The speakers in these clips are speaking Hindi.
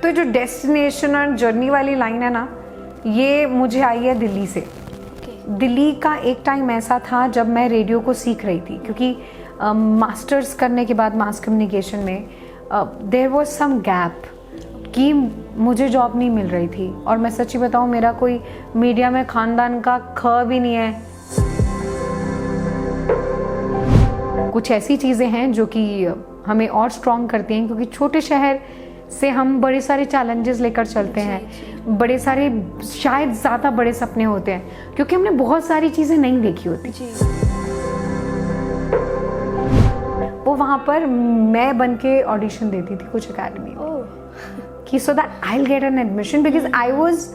तो जो डेस्टिनेशन और जर्नी वाली लाइन है ना, ये मुझे आई है दिल्ली से। दिल्ली का एक टाइम ऐसा था जब मैं रेडियो को सीख रही थी, क्योंकि मास्टर्स करने के बाद मास कम्युनिकेशन में देयर वाज सम गैप कि मुझे जॉब नहीं मिल रही थी। और मैं सच्ची बताऊँ, मेरा कोई मीडिया में ख़ानदान का ख भी नहीं है। कुछ ऐसी चीज़ें हैं जो कि हमें और स्ट्रॉन्ग करती हैं, क्योंकि छोटे शहर से हम बड़े सारे चैलेंजेस लेकर चलते हैं, बड़े सारे शायद ज़्यादा बड़े सपने होते हैं, क्योंकि हमने बहुत सारी चीज़ें नहीं देखी होती। वो वहाँ पर मैं बन के ऑडिशन देती थी कुछ अकेडमी में कि so that I'll get an admission, because I was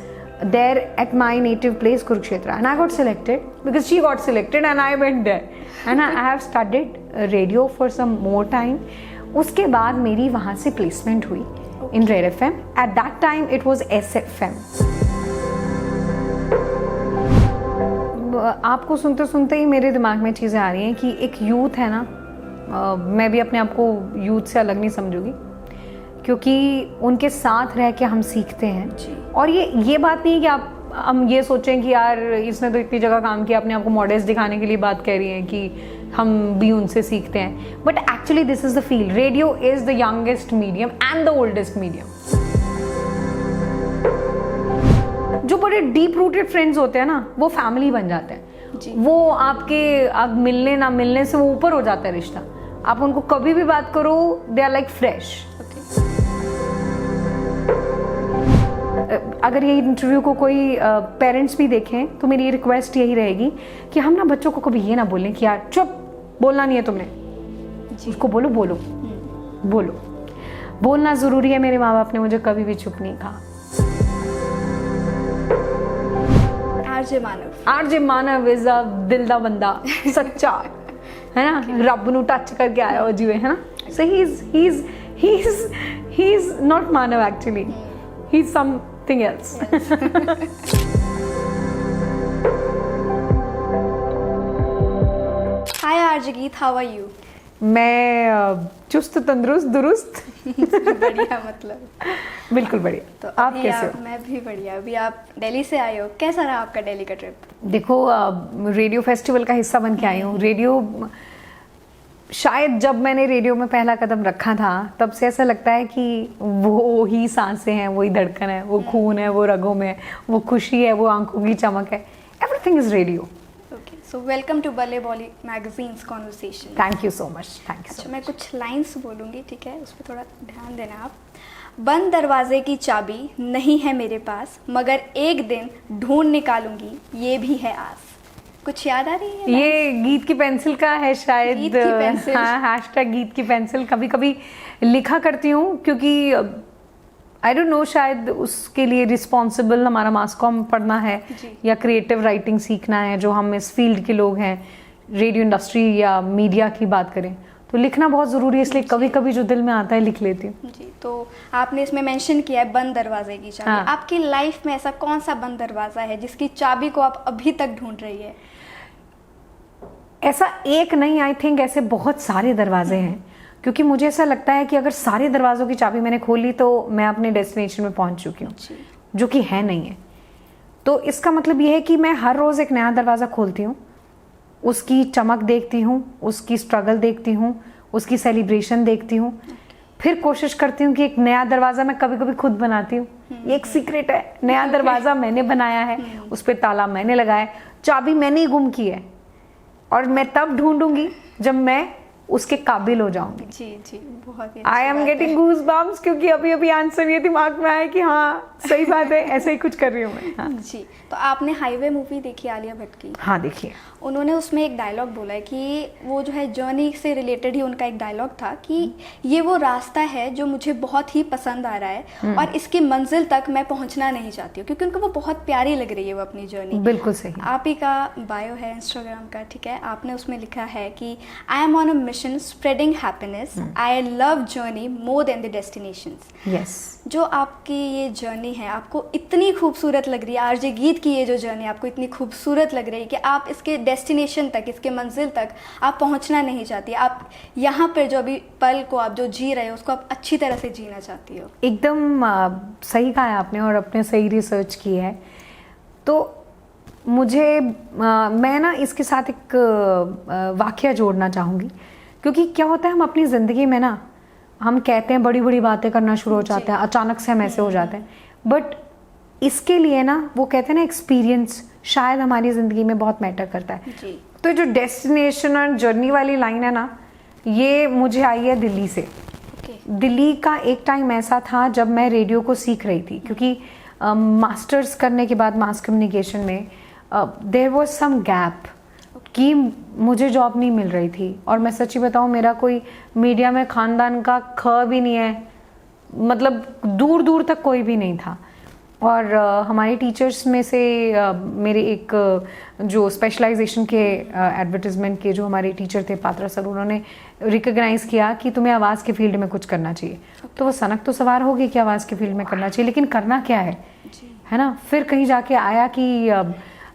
there at my native place Kurukshetra and I got selected because she got selected and I went there and I have studied radio for some more time. उसके बाद मेरी वहाँ से placement हुई in Red FM. At that time it was SFM. आपको सुनते सुनते ही मेरे दिमाग में चीज़ें आ रही हैं कि एक यूथ है ना, मैं भी अपने आप को यूथ से अलग नहीं समझूंगी, क्योंकि उनके साथ रह के हम सीखते हैं। और ये बात नहीं है कि हम ये सोचें कि यार इसने तो इतनी जगह काम किया, अपने आप को मॉडेस्ट दिखाने के लिए बात कह रही हैं कि हम भी उनसे सीखते हैं। But actually this is the field. Radio is the youngest medium and the oldest medium. जो बड़े डीप रूटेड फ्रेंड्स होते हैं ना, वो फैमिली बन जाते हैं। वो आपके आप मिलने ना मिलने से वो ऊपर हो जाता है रिश्ता। आप उनको कभी भी बात करो, दे आर लाइक फ्रेश। अगर ये इंटरव्यू को कोई पेरेंट्स भी देखें तो मेरी रिक्वेस्ट यही रहेगी कि हम ना बच्चों को कभी ये ना बोलें कि यार चुप, बोलना नहीं है तुमने। उसको बोलो बोलो बोलो। बोलना ज़रूरी है। मेरे माँ बाप ने मुझे कभी भी चुप नहीं कहा। आरजे मानव इज अ दिल दा बंदा, सच्चा है ना, रब नू टच करके आया हो जिवे, है ना। So he is not Manav actually, he is something else. Hi आरजीगीत, हाउ आर यू? मैं चुस्त तंदुरुस्त दुरुस्त। बढ़िया, मतलब बिल्कुल बढ़िया। तो आप कैसे हो? मैं भी बढ़िया। अभी आप दिल्ली से आए हो, कैसा रहा आपका दिल्ली का ट्रिप? देखो, रेडियो फेस्टिवल का हिस्सा बन के आई हूँ। रेडियो, शायद जब मैंने रेडियो में पहला कदम रखा था तब से ऐसा लगता है कि वो ही सांसें हैं, वही धड़कन है, वो खून है, वो रगों में, वो खुशी है, वो आंखों की चमक है। Everything is radio. Okay, so welcome to बल्ले बॉली magazines conversation. Thank you so much. Thank you so much. मैं कुछ लाइंस बोलूँगी, ठीक है? उस पर थोड़ा ध्यान देना आप। बंद दरवाजे की चाबी नहीं है मेरे पास, मगर एक दिन ढूंढ निकालूंगी, ये भी है आस। कुछ याद आ रही है? ये गीत की पेंसिल का है शायद। गीत की पेंसिल। हाँ, हैशटैग गीत की पेंसिल कभी कभी लिखा करती हूँ, क्योंकि आई डोंट नो, शायद उसके लिए रिस्पॉन्सिबल हमारा मास कॉम पढ़ना है या क्रिएटिव राइटिंग सीखना है, जो हम इस फील्ड के लोग हैं, रेडियो इंडस्ट्री या मीडिया की बात करें तो लिखना बहुत ज़रूरी है। इसलिए कभी कभी जो दिल में आता है लिख लेती हूँ। जी, तो आपने इसमें मेंशन किया है बंद दरवाजे की चाबी। हाँ। आपकी लाइफ में ऐसा कौन सा बंद दरवाजा है जिसकी चाबी को आप अभी तक ढूंढ रही है? ऐसा एक नहीं, आई थिंक ऐसे बहुत सारे दरवाजे हैं, क्योंकि मुझे ऐसा लगता है कि अगर सारे दरवाज़ों की चाबी मैंने खोली तो मैं अपने डेस्टिनेशन में पहुंच चुकी हूँ, जो कि है नहीं है। तो इसका मतलब ये है कि मैं हर रोज़ एक नया दरवाज़ा खोलती हूँ, उसकी चमक देखती हूँ, उसकी स्ट्रगल देखती हूँ, उसकी सेलिब्रेशन देखती हूँ, फिर कोशिश करती हूँ कि एक नया दरवाज़ा मैं कभी कभी खुद बनाती हूँ। ये एक सीक्रेट है, नया दरवाज़ा मैंने बनाया है, उस पर ताला मैंने लगाया, चाबी मैंने ही गुम की है, और मैं तब ढूंढूंगी जब मैं उसके काबिल हो जाऊंगी। जी जी, बहुत ही I am getting goose bumps, क्योंकि अभी अभी आंसर ये दिमाग में आया कि हाँ सही बात है, ऐसे ही कुछ कर रही हूँ मैं। हाँ। जी, तो आपने हाईवे मूवी देखी आलिया भट्ट की? हाँ, देखिए। उन्होंने उसमें एक डायलॉग बोला है कि वो जो है जर्नी से रिलेटेड ही उनका एक डायलॉग था कि ये वो रास्ता है जो मुझे बहुत ही पसंद आ रहा है और इसकी मंजिल तक मैं पहुंचना नहीं चाहती हूँ, क्योंकि उनको वो बहुत प्यारी लग रही है वो अपनी जर्नी। बिल्कुल सही। आप ही का बायो है इंस्टाग्राम का, ठीक है? आपने उसमें लिखा है कि I am on a mission spreading happiness, I love journey more than the destinations. Yes. जो आपकी ये जर्नी है आपको इतनी खूबसूरत लग रही है, आरजे गीत की ये जो जर्नी आपको इतनी खूबसूरत लग रही है कि आप इसके डेस्टिनेशन तक, इसके मंजिल तक आप पहुंचना नहीं चाहती। आप यहाँ पर जो अभी पल को आप जो जी रहे हो उसको आप अच्छी तरह से जीना चाहती हो। एकदम सही कहा है आपने और अपने सही रिसर्च की है। तो मुझे मैं ना इसके साथ एक वाकया जोड़ना चाहूँगी, क्योंकि क्या होता है हम अपनी ज़िंदगी में ना हम कहते हैं बड़ी बड़ी बातें करना शुरू हो जाते हैं, अचानक से हम ऐसे हो जाते हैं, बट इसके लिए ना वो कहते हैं ना एक्सपीरियंस शायद हमारी ज़िंदगी में बहुत मैटर करता है जी। तो जो डेस्टिनेशन और जर्नी वाली लाइन है ना, ये मुझे आई है दिल्ली से। दिल्ली का एक टाइम ऐसा था जब मैं रेडियो को सीख रही थी, क्योंकि मास्टर्स करने के बाद मास कम्युनिकेशन में देयर वाज सम गैप कि मुझे जॉब नहीं मिल रही थी। और मैं सच्ची बताऊं, मेरा कोई मीडिया में ख़ानदान का ख भी नहीं है, मतलब दूर दूर तक कोई भी नहीं था। और हमारे टीचर्स में से मेरे एक जो स्पेशलाइजेशन के एडवर्टाइजमेंट के जो हमारे टीचर थे पात्रा सर, उन्होंने रिकग्नाइज़ किया कि तुम्हें आवाज़ के फील्ड में कुछ करना चाहिए। तो वो सनक तो सवार हो गई कि आवाज़ के फील्ड में करना चाहिए, लेकिन करना क्या है ना। फिर कहीं जाके आया कि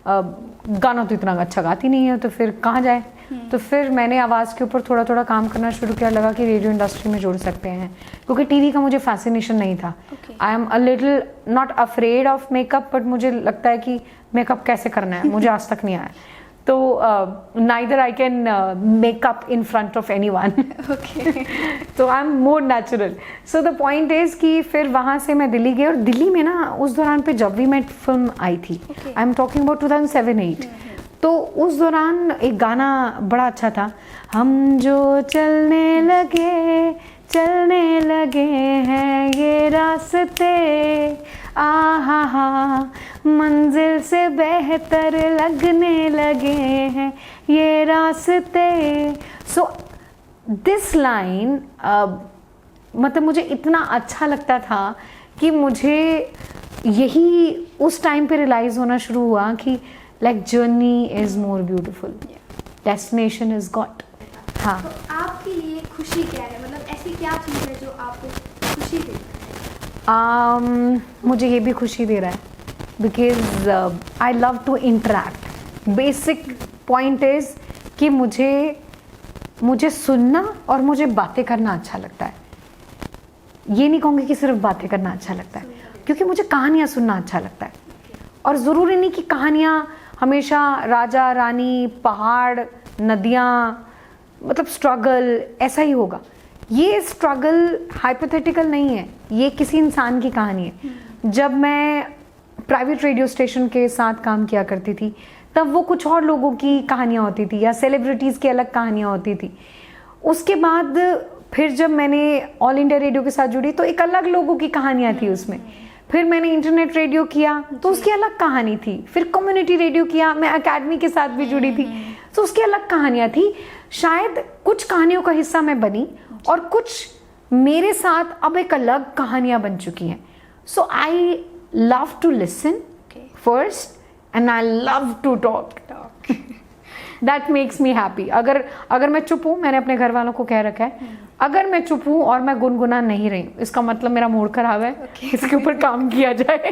गाना तो इतना अच्छा गाती नहीं है, तो फिर कहाँ जाए। तो फिर मैंने आवाज़ के ऊपर थोड़ा थोड़ा काम करना शुरू किया, लगा कि रेडियो इंडस्ट्री में जुड़ सकते हैं, क्योंकि टीवी का मुझे फैसिनेशन नहीं था। I am a little not afraid of makeup, but मुझे लगता है कि मेकअप कैसे करना है मुझे आज तक नहीं आया। तो neither I can makeup in front of anyone, तो I am more natural. So the point is कि फिर वहाँ से मैं दिल्ली गई, और दिल्ली में ना उस दौरान पे जब वी मेट फिल्म आई थी, आई एम टॉकिंग अबाउट 2007-8। तो उस दौरान एक गाना बड़ा अच्छा था, हम जो चलने लगे हैं ये रास्ते, आहा हा मंजिल से बेहतर लगने लगे हैं ये रास्ते। सो दिस लाइन मतलब मुझे इतना अच्छा लगता था कि मुझे यही उस टाइम पे रियलाइज़ होना शुरू हुआ कि like journey is more beautiful, destination is got. हाँ, तो आपके लिए खुशी क्या है, मतलब ऐसी क्या चीज़ है जो आपको खुशी देती है? मुझे ये भी खुशी दे रहा है, because I love to interact. Basic point is कि मुझे सुनना और मुझे बातें करना अच्छा लगता है। ये नहीं कहूँगी कि सिर्फ बातें करना अच्छा लगता है, क्योंकि मुझे कहानियाँ सुनना अच्छा लगता है। और ज़रूरी नहीं कि कहानियाँ हमेशा राजा रानी, पहाड़, नदियाँ, मतलब स्ट्रगल ऐसा ही होगा। ये स्ट्रगल हाइपोथेटिकल नहीं है, ये किसी इंसान की कहानी है। जब मैं प्राइवेट रेडियो स्टेशन के साथ काम किया करती थी, तब वो कुछ और लोगों की कहानियाँ होती थी, या सेलिब्रिटीज़ की अलग कहानियाँ होती थी। उसके बाद फिर जब मैंने ऑल इंडिया रेडियो के साथ जुड़ी, तो एक अलग लोगों की कहानियाँ थी उसमें। फिर मैंने इंटरनेट रेडियो किया, तो उसकी अलग कहानी थी। फिर कम्युनिटी रेडियो किया, मैं अकेडमी के साथ भी जुड़ी थी, तो उसकी अलग कहानियाँ थी। शायद कुछ कहानियों का हिस्सा मैं बनी, और कुछ मेरे साथ अब एक अलग कहानियाँ बन चुकी हैं। So I love to listen first and I love to talk. That makes me happy. अगर मैं चुप हूँ, मैंने अपने घर वालों को कह रखा है, अगर मैं चुप हूँ और मैं गुनगुना नहीं रही, इसका मतलब मेरा मूड खराब है, इसके ऊपर काम किया जाए।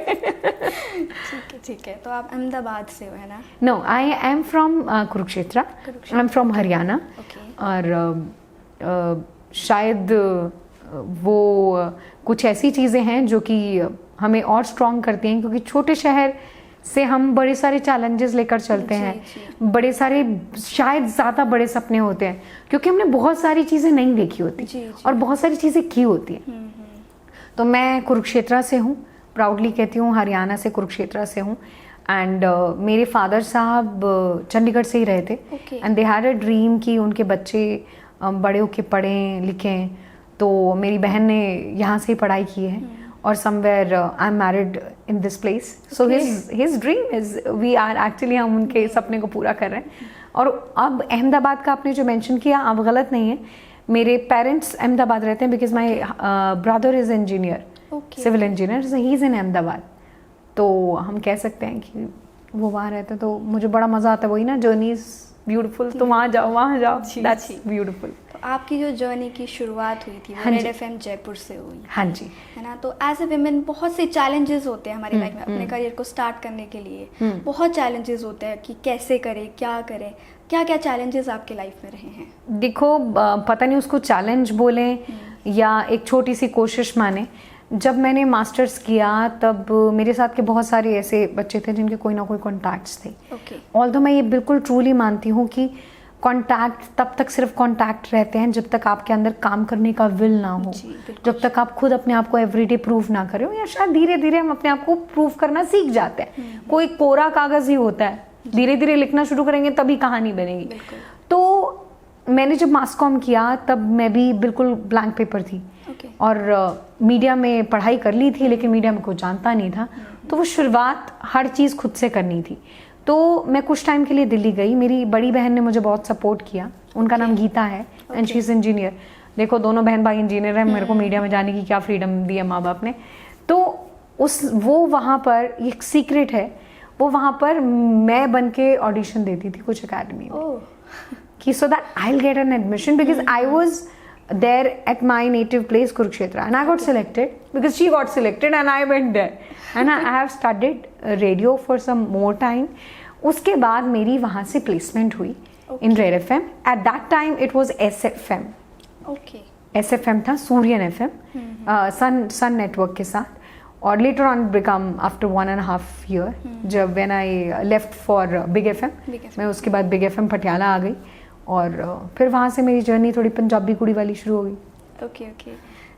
ठीक है। तो आप अहमदाबाद से हो, है ना? No, I am from Kurukshetra, I am from Haryana. और शायद वो कुछ ऐसी चीज़ें हैं जो कि हमें और स्ट्रॉन्ग करती हैं, क्योंकि छोटे शहर से हम बड़े सारे चैलेंजेस लेकर चलते हैं, बड़े सारे, शायद ज़्यादा बड़े सपने होते हैं, क्योंकि हमने बहुत सारी चीज़ें नहीं देखी होती और बहुत सारी चीज़ें की होती हैं। तो मैं कुरुक्षेत्र से हूँ, प्राउडली कहती हूँ हरियाणा से, कुरुक्षेत्र से हूँ। एंड मेरे फादर साहब चंडीगढ़ से ही रहे थे, and they had a dream कि उनके बच्चे बड़े होके पढ़ें लिखें। तो मेरी बहन ने यहाँ से ही पढ़ाई की है, और somewhere I am married in this place. So his dream is, we are actually, हम उनके सपने को पूरा कर रहे हैं। और अब अहमदाबाद का आपने जो मेंशन किया, अब गलत नहीं है, मेरे पेरेंट्स अहमदाबाद रहते हैं, because my brother is engineer, civil engineer, he is in Ahmedabad. तो हम कह सकते हैं कि वो वहाँ रहते हैं, तो मुझे बड़ा मज़ा आता है। वही ना, जर्नी इज ब्यूटीफुल, तो वहाँ जाओ, दैट्स ब्यूटीफुल। आपकी जो जर्नी की शुरुआत हुई थी वो हाँ जी। रेड एफएम जयपुर से हुई, हाँ जी। है ना। तो एज ए विमेन बहुत से चैलेंजेस होते हैं हमारी लाइफ में, अपने करियर को स्टार्ट करने के लिए बहुत चैलेंजेस होते हैं कि कैसे करें, क्या करें। क्या क्या चैलेंजेस आपकी लाइफ में रहे हैं? देखो पता नहीं उसको चैलेंज बोलें या एक छोटी सी कोशिश माने। जब मैंने मास्टर्स किया तब मेरे साथ के बहुत सारे ऐसे बच्चे थे जिनके कोई ना कोई कॉन्टैक्ट्स थे। ओके। ऑल्दो मैं ये बिल्कुल ट्रूली मानती हूँ कि कॉन्टैक्ट तब तक सिर्फ कॉन्टैक्ट रहते हैं जब तक आपके अंदर काम करने का विल ना हो, जी, बिल्कुल। जब तक आप खुद अपने आप को एवरीडे प्रूव ना करें, या शायद धीरे धीरे हम अपने आप को प्रूव करना सीख जाते हैं। कोई कोरा कागज ही होता है, धीरे धीरे लिखना शुरू करेंगे तभी कहानी बनेगी। बिल्कुल। तो मैंने जब मास कॉम किया तब मैं भी बिल्कुल ब्लैंक पेपर थी। ओके। और मीडिया में पढ़ाई कर ली थी लेकिन मीडिया में कोई जानता नहीं था, तो वो शुरुआत हर चीज़ खुद से करनी थी। तो मैं कुछ टाइम के लिए दिल्ली गई, मेरी बड़ी बहन ने मुझे बहुत सपोर्ट किया, उनका नाम गीता है एंड शी इज़ इंजीनियर। देखो दोनों बहन भाई इंजीनियर हैं, मेरे को मीडिया में जाने की क्या फ्रीडम दी है माँ बाप ने। तो वो वहाँ पर एक सीक्रेट है, वो वहाँ पर मैं बन के ऑडिशन देती थी कुछ अकेडमी में ओह। कि so that I'll get an admission because I was there at my native place Kurukshetra and I got selected because she got selected and I went there and I have studied radio for some more time. उसके बाद मेरी वहाँ से placement हुई in Red FM. At that time it was SFM. Okay. SFM था सूर्यन FM sun network के साथ, और later on become after 1.5 year जब when I left for Big FM, मैं उसके बाद Big FM पटियाला आ गई और फिर वहाँ से मेरी जर्नी थोड़ी पंजाबी कुड़ी वाली शुरू हो गई। Okay okay.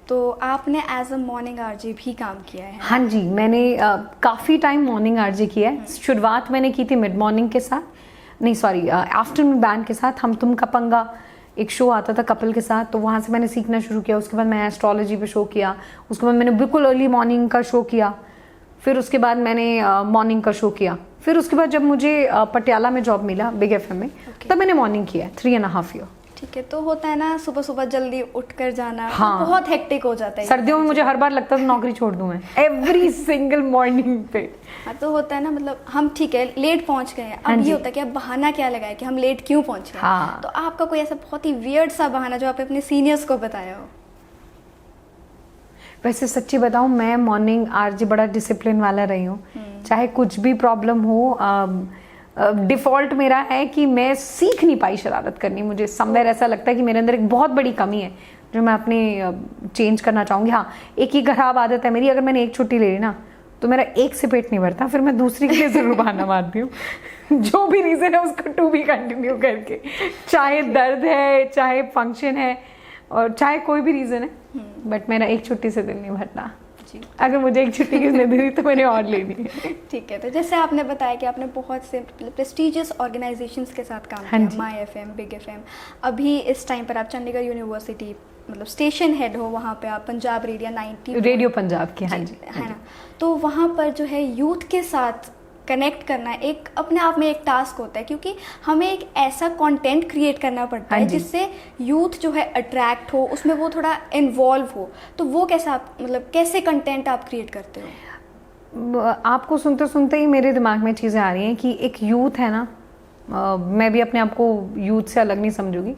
तो आपने एज अ मॉर्निंग आरजे भी काम किया है? हाँ जी, मैंने काफ़ी टाइम मॉर्निंग आरजे किया है। शुरुआत मैंने की थी मिड मॉर्निंग के साथ, नहीं सॉरी आफ्टरनून बैंड के साथ। हम तुम का पंगा एक शो आता था कपिल के साथ, तो वहाँ से मैंने सीखना शुरू किया। उसके बाद मैं एस्ट्रोलॉजी पे शो किया, उसके बाद मैंने बिल्कुल अर्ली मॉर्निंग का शो किया, फिर उसके बाद मैंने मॉर्निंग का शो किया। फिर उसके बाद जब मुझे पटियाला में जॉब मिला बिग एफएम में, तब मैंने मॉर्निंग किया 3.5 ईयर। ठीक है। तो होता है ना सुबह सुबह जल्दी उठकर जाना, हाँ। तो बहुत हेक्टिक हो जाता है। सर्दियों में मुझे हर बार लगता था नौकरी छोड़ दूं मैं एवरी सिंगल मॉर्निंग पे। हाँ, तो होता है ना, मतलब हम ठीक है लेट पहुंच गए हैं, हाँ अब जी। ये होता है कि अब बहाना क्या लगाए कि हम लेट क्यों पहुंचे। हाँ। तो आपका कोई ऐसा बहुत ही वियर्ड सा बहाना जो आपने अपने सीनियर्स को बताया हो? वैसे सच्ची बताऊं, मैं मॉर्निंग आरजे बड़ा डिसिप्लिन वाला रही हूँ, चाहे कुछ भी प्रॉब्लम हो। डिफ़ॉल्ट मेरा है कि मैं सीख नहीं पाई शरारत करनी। मुझे समवेयर ऐसा लगता है कि मेरे अंदर एक बहुत बड़ी कमी है जो मैं अपनी चेंज करना चाहूँगी। हाँ, एक ही खराब आदत है मेरी, अगर मैंने एक छुट्टी ले ली ना तो मेरा एक से पेट नहीं भरता, फिर मैं दूसरी के लिए ज़रूर बहाना मारती हूँ। जो भी रीज़न है उसको टू भी कंटिन्यू करके, चाहे दर्द है, चाहे फंक्शन है, और चाहे कोई भी रीज़न है, बट मेरा एक छुट्टी से दिल नहीं भरता। जी। अगर मुझे एक छुट्टी किसने दी तो मैंने और लेनी है। ठीक है। तो जैसे आपने बताया कि आपने बहुत से प्रेस्टिजियस ऑर्गेनाइजेशंस के साथ काम हाँ किया, जी। माई एफएम, बिग एफएम। अभी इस टाइम पर आप चंडीगढ़ यूनिवर्सिटी मतलब स्टेशन हेड हो, वहाँ पे आप पंजाब रेडियो 90 रेडियो पंजाब की, हाँ जी, है ना। तो वहाँ पर जो है यूथ के साथ कनेक्ट करना एक अपने आप में एक टास्क होता है, क्योंकि हमें एक ऐसा कंटेंट क्रिएट करना पड़ता है हाँ जी। जिससे यूथ जो है अट्रैक्ट हो, उसमें वो थोड़ा इन्वॉल्व हो। तो वो कैसा आप मतलब कैसे कंटेंट आप क्रिएट करते हो? आपको सुनते सुनते ही मेरे दिमाग में चीज़ें आ रही हैं कि एक यूथ है ना, मैं भी अपने आप को यूथ से अलग नहीं समझूंगी,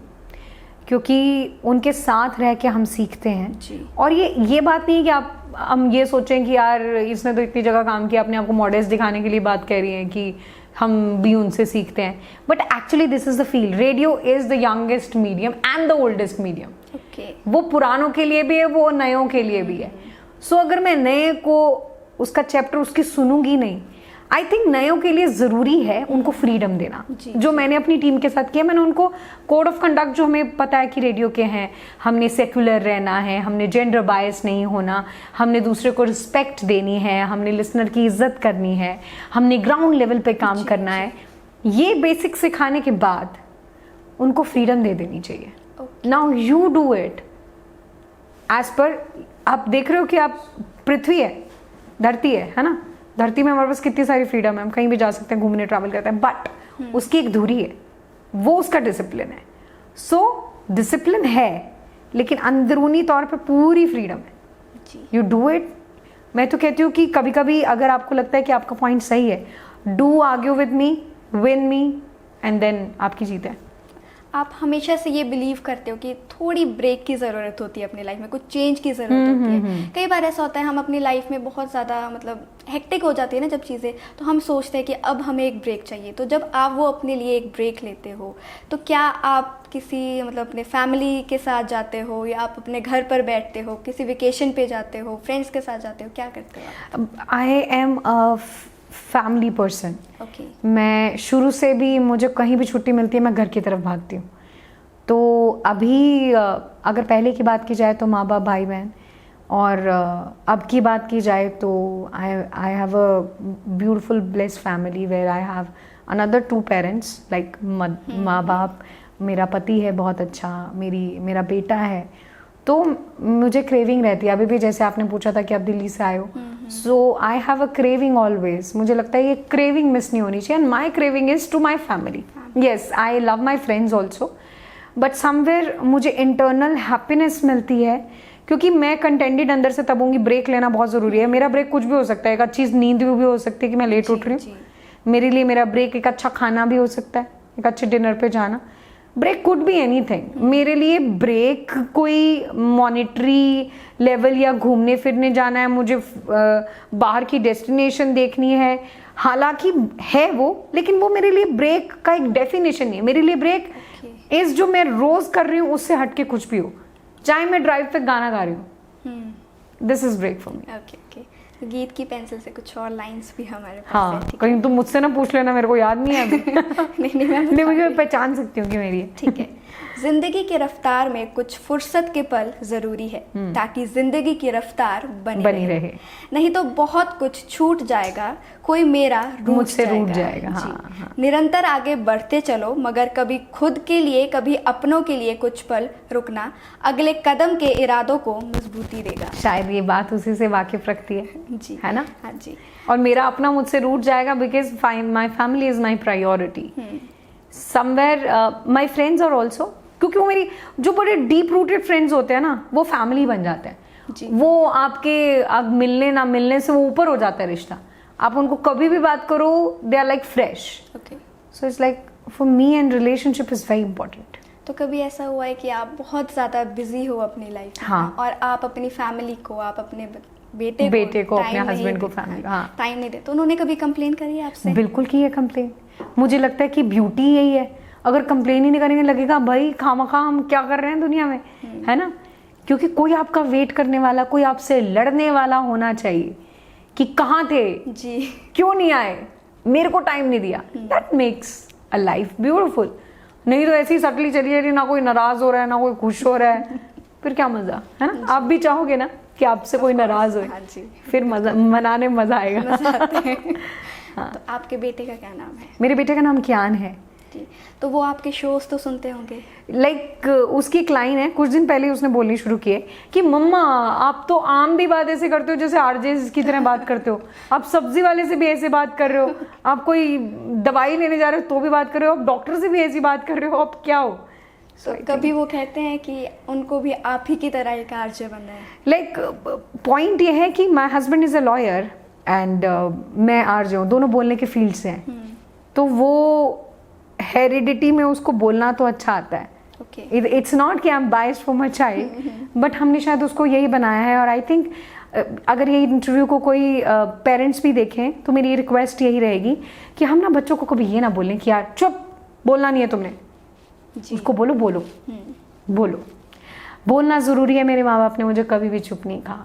क्योंकि उनके साथ रह के हम सीखते हैं जी। और ये बात नहीं है कि हम ये सोचें कि यार इसने तो इतनी जगह काम किया, अपने आप को मॉडेस्ट दिखाने के लिए बात कह रही हैं कि हम भी उनसे सीखते हैं। But actually this is the field, radio is the youngest medium and the oldest medium. Okay. वो पुरानों के लिए भी है, वो नयों के लिए भी है। सो अगर मैं नए को उसका चैप्टर उसकी सुनूंगी नहीं, आई थिंक नयों के लिए ज़रूरी है उनको फ्रीडम देना, जो मैंने अपनी टीम के साथ किया। मैंने उनको कोड ऑफ कंडक्ट जो हमें पता है कि रेडियो के हैं, हमने सेक्युलर रहना है, हमने जेंडर बायस नहीं होना, हमने दूसरे को रिस्पेक्ट देनी है, हमने लिसनर की इज्जत करनी है, हमने ग्राउंड लेवल पे काम करना है, ये बेसिक सिखाने के बाद उनको फ्रीडम दे देनी चाहिए। Now you do it as per, आप देख रहे हो कि आप पृथ्वी है, धरती है ना, धरती में हमारे पास कितनी सारी फ्रीडम है, हम कहीं भी जा सकते हैं, घूमने ट्रैवल करते हैं, बट उसकी एक धुरी है, वो उसका डिसिप्लिन है। सो डिसिप्लिन है लेकिन अंदरूनी तौर पे पूरी फ्रीडम है। You do it. मैं तो कहती हूँ कि कभी कभी अगर आपको लगता है कि आपका पॉइंट सही है, do argue with me, win me, and then आपकी जीत है। आप हमेशा से ये बिलीव करते हो कि थोड़ी ब्रेक की ज़रूरत होती है अपनी लाइफ में, कुछ चेंज की ज़रूरत होती है? कई बार ऐसा होता है हम अपनी लाइफ में बहुत ज़्यादा मतलब हेक्टिक हो जाती है ना जब चीज़ें, तो हम सोचते हैं कि अब हमें एक ब्रेक चाहिए। तो जब आप वो अपने लिए एक ब्रेक लेते हो तो क्या आप किसी मतलब अपने फैमिली के साथ जाते हो या आप अपने घर पर बैठते हो, किसी वेकेशन पे जाते हो, फ्रेंड्स के साथ जाते हो, क्या करते हो आप? I am a family person. Okay. मैं शुरू से भी, मुझे कहीं भी छुट्टी मिलती है मैं घर की तरफ भागती हूँ। तो अभी अगर पहले की बात की जाए तो माँ बाप भाई बहन, और अब की बात की जाए तो I have a beautiful blessed family where I have another 2 parents like माँ बाप, मेरा पति है बहुत अच्छा, मेरा बेटा है। तो मुझे क्रेविंग रहती है, अभी भी जैसे आपने पूछा था कि आप दिल्ली से आए हो, so I have a craving always. मुझे लगता है ये क्रेविंग मिस नहीं होनी चाहिए, and my craving is to my family. Yes, I love my friends also, but somewhere मुझे इंटरनल हैप्पीनेस मिलती है, क्योंकि मैं कंटेंटेड अंदर से तब होंगी। ब्रेक लेना बहुत ज़रूरी है। मेरा ब्रेक कुछ भी हो सकता है, एक अच्छी नींद भी हो सकती है कि मैं लेट उठ रही हूँ, मेरे लिए मेरा ब्रेक एक अच्छा खाना भी हो सकता है, एक अच्छे डिनर पे जाना। Break could be anything. मेरे लिए ब्रेक कोई मॉनिटरी लेवल या घूमने फिरने जाना है, मुझे बाहर की डेस्टिनेशन देखनी है, हालांकि है वो, लेकिन वो मेरे लिए ब्रेक का एक डेफिनेशन नहीं है। मेरे लिए ब्रेक इज जो मैं रोज कर रही हूँ उससे हटके कुछ भी हो, चाहे मैं ड्राइव पे गाना गा रही हूँ, this is break for me. Okay okay. Geet की पेंसिल से कुछ और लाइंस भी हमारे पास हाँ, है, ठीक कहीं तुम मुझसे ना पूछ लेना, मेरे को याद नहीं है अभी। नहीं मैं नहीं, मुझे पहचान सकती हूँ कि मेरी है। ठीक है। जिंदगी की रफ्तार में कुछ फुर्सत के पल जरूरी है ताकि जिंदगी की रफ्तार बनी रहे। नहीं तो बहुत कुछ छूट जाएगा, कोई मेरा मुझसे रूठ जाएगा। जी। हाँ। निरंतर आगे बढ़ते चलो, मगर कभी खुद के लिए कभी अपनों के लिए कुछ पल रुकना अगले कदम के इरादों को मजबूती देगा। शायद ये बात उसी से वाकिफ रखती है जी, है ना? हाँ जी। और मेरा अपना मुझसे रूठ जाएगा because my family is my priority. Somewhere my friends are also, क्योंकि वो मेरी जो बड़े डीप रूटेड फ्रेंड्स होते हैं ना, वो फैमिली बन जाते हैं जी। वो आपके अब मिलने ना मिलने से वो ऊपर हो जाता है रिश्ता। आप उनको कभी भी बात करो, they are like fresh. Okay. So it's like for me and relationship is very important. तो कभी ऐसा हुआ है कि आप बहुत ज़्यादा बिजी हो अपनी लाइफ में, हाँ। और आप अपनी फैमिली को, आप अपने बेटे को अपने time नहीं हस्बैंड को, दे- फैमिली, हाँ, टाइम नहीं दे, तो उन्होंने कभी कंप्लेन करी है आपसे? बिल्कुल की है कंप्लेन। मुझे लगता है कि ब्यूटी यही है, अगर कंप्लेन ही नहीं करेंगे लगेगा भाई खामखा हम क्या कर रहे हैं दुनिया में, है ना? क्योंकि कोई आपका वेट करने वाला, कोई आपसे लड़ने वाला होना चाहिए कि कहाँ थे जी, क्यों नहीं आए, मेरे को टाइम नहीं दिया। That makes a life beautiful. नहीं तो ऐसी सटली चली जा रही, ना कोई नाराज हो रहा है ना कोई खुश हो रहा है, फिर क्या मजा है ना? आप भी चाहोगे ना कि आपसे कोई नाराज हो, हाँ जी। फिर मजा मनाने में मजा आएगा। मजा आते हैं। तो आपके बेटे का क्या नाम है? मेरे बेटे का नाम कियान है। जी, तो वो आपके शोज तो सुनते होंगे? लाइक उसकी एक लाइन है, कुछ दिन पहले उसने बोलनी शुरू की है कि मम्मा आप तो आम भी बात ऐसे करते हो जैसे आरजे की तरह बात करते हो, आप सब्जी वाले से भी ऐसे बात कर रहे हो, आप कोई दवाई लेने जा रहे हो तो भी बात कर रहे हो, आप डॉक्टर से भी ऐसी बात कर रहे हो, आप क्या हो? तो कभी वो कहते हैं कि उनको भी आप ही की तरह एक आरजे बनना है? लाइक पॉइंट ये है कि my husband is a lawyer and मैं आरजे हूँ, दोनों बोलने के फील्ड से हैं, तो वो हेरिडिटी में उसको बोलना तो अच्छा आता है। इट्स नॉट कि I am biased for my child, but हमने शायद उसको यही बनाया है। और आई थिंक अगर ये इंटरव्यू को कोई पेरेंट्स भी देखें तो मेरी रिक्वेस्ट यही रहेगी कि हम ना बच्चों को कभी ये ना बोलें कि यार चुप, बोलना नहीं है तुमने, उसको बोलो बोलो बोलो। बोलना ज़रूरी है। मेरे माँ बाप ने मुझे कभी भी चुप नहीं कहा,